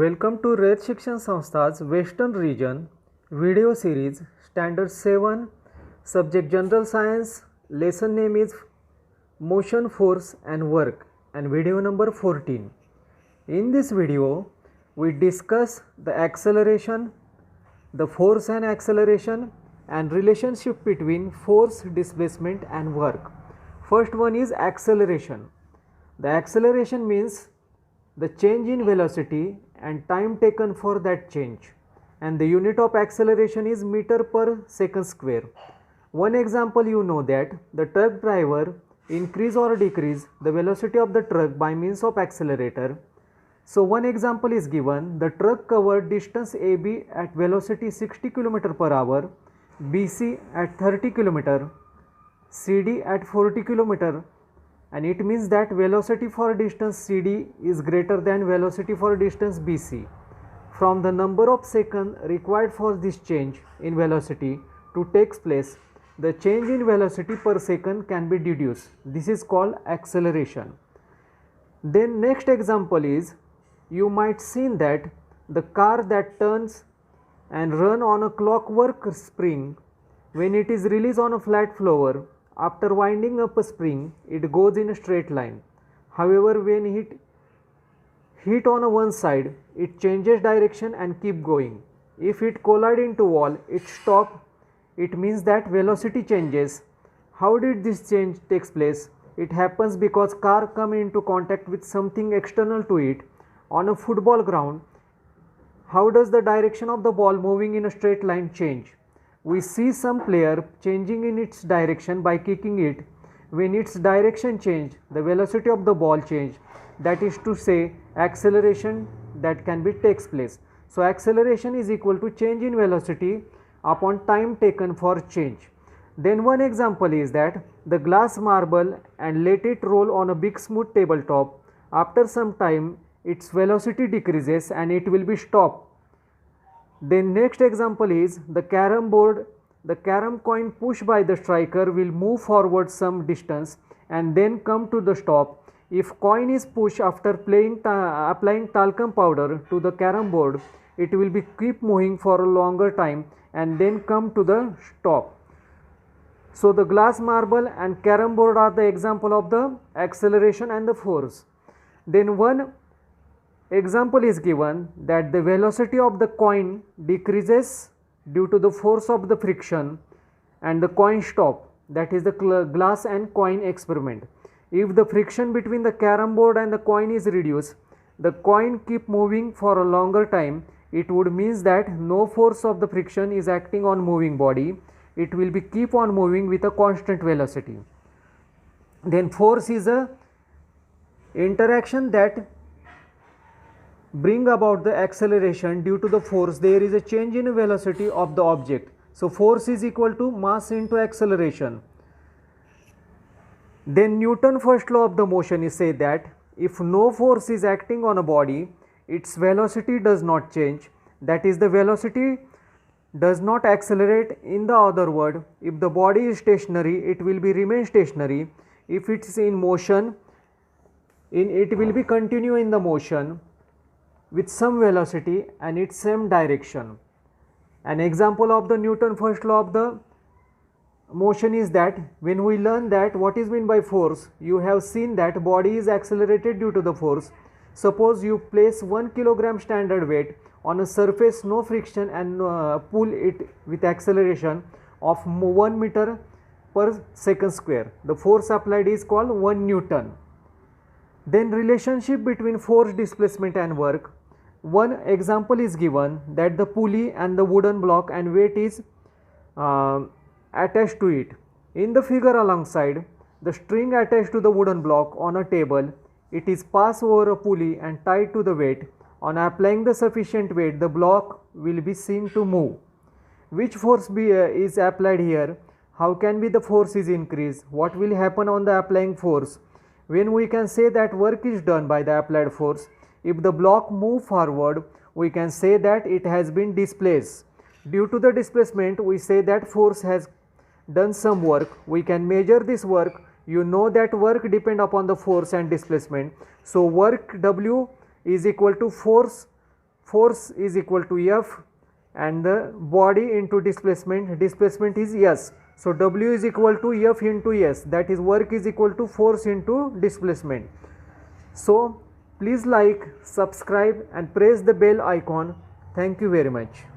Welcome to Rayat शिक्षण संस्था's Western Region video series Standard 7 Subject General Science. Lesson name is Motion, Force and Work and video number 14. In this video we discuss the acceleration, the force and acceleration and relationship between force, displacement and work. First one is acceleration. The acceleration means the change in velocity and time taken for that change, and the unit of acceleration is meter per second square. One example, you know that the truck driver increase or decrease the velocity of the truck by means of accelerator. So one example is given: the truck covered distance AB at velocity 60 km per hour, BC at 30 km, CD at 40 km, and it means that velocity for distance CD is greater than velocity for distance BC. From the number of seconds required for this change in velocity to take place, the change in velocity per second can be deduced. This is called acceleration. Then next example is, you might seen that the car that turns and run on a clockwork spring, when it is released on a flat floor, after winding up a spring, it goes in a straight line. However, when it hit on one side, it changes direction and keep going. If it collide into wall, it stop. It means that velocity changes. How did this change takes place? It happens because car come into contact with something external to it. On a football ground, how does the direction of the ball moving in a straight line change? We see some player changing in its direction by kicking it. When its direction change, the velocity of the ball change. That is to say, acceleration that can be takes place. So acceleration is equal to change in velocity upon time taken for change. Then one example is that the glass marble and let it roll on a big smooth tabletop. After some time, its velocity decreases and it will be stopped. Then next example is the carom board. The carom coin pushed by the striker will move forward some distance and then come to the stop. If coin is pushed after applying talcum powder to the carom board, it will be keep moving for a longer time and then come to the stop. So the glass marble and carom board are the example of the acceleration and the force. Then one example is given that the velocity of the coin decreases due to the force of the friction and the coin stop. That is the glass and coin experiment. If the friction between the carom board and the coin is reduced, the coin keep moving for a longer time. It would means that no force of the friction is acting on moving body. It will be keep on moving with a constant velocity. Then force is a interaction that bring about the acceleration. Due to the force, there is a change in velocity of the object. So force is equal to mass into acceleration. Then Newton's first law of the motion is say that if no force is acting on a body, its velocity does not change. That is, the velocity does not accelerate. In the other word, if the body is stationary, it will be remain stationary. If it is in motion, it will be continue in the motion with some velocity and its same direction. An example of the Newton's first law of the motion is that when we learn that what is meant by force, you have seen that body is accelerated due to the force. Suppose you place 1 kilogram standard weight on a surface, no friction, and pull it with acceleration of 1 meter per second square. The force applied is called 1 Newton. Then relationship between force, displacement and work. One example is given that the pulley and the wooden block and weight is attached to it. In the figure alongside, the string attached to the wooden block on a table, it is passed over a pulley and tied to the weight. On applying the sufficient weight, the block will be seen to move. Which force is applied here? How can be the force is increased? What will happen on the applying force? When we can say that work is done by the applied force, if the block move forward, we can say that it has been displaced. Due to the displacement, we say that force has done some work. We can measure this work. You know that work depend upon the force and displacement. So work W is equal to force force is equal to F, and the body into displacement is S. So W is equal to F into S, that is work is equal to force into displacement. So please like, subscribe and press the bell icon. Thank you very much.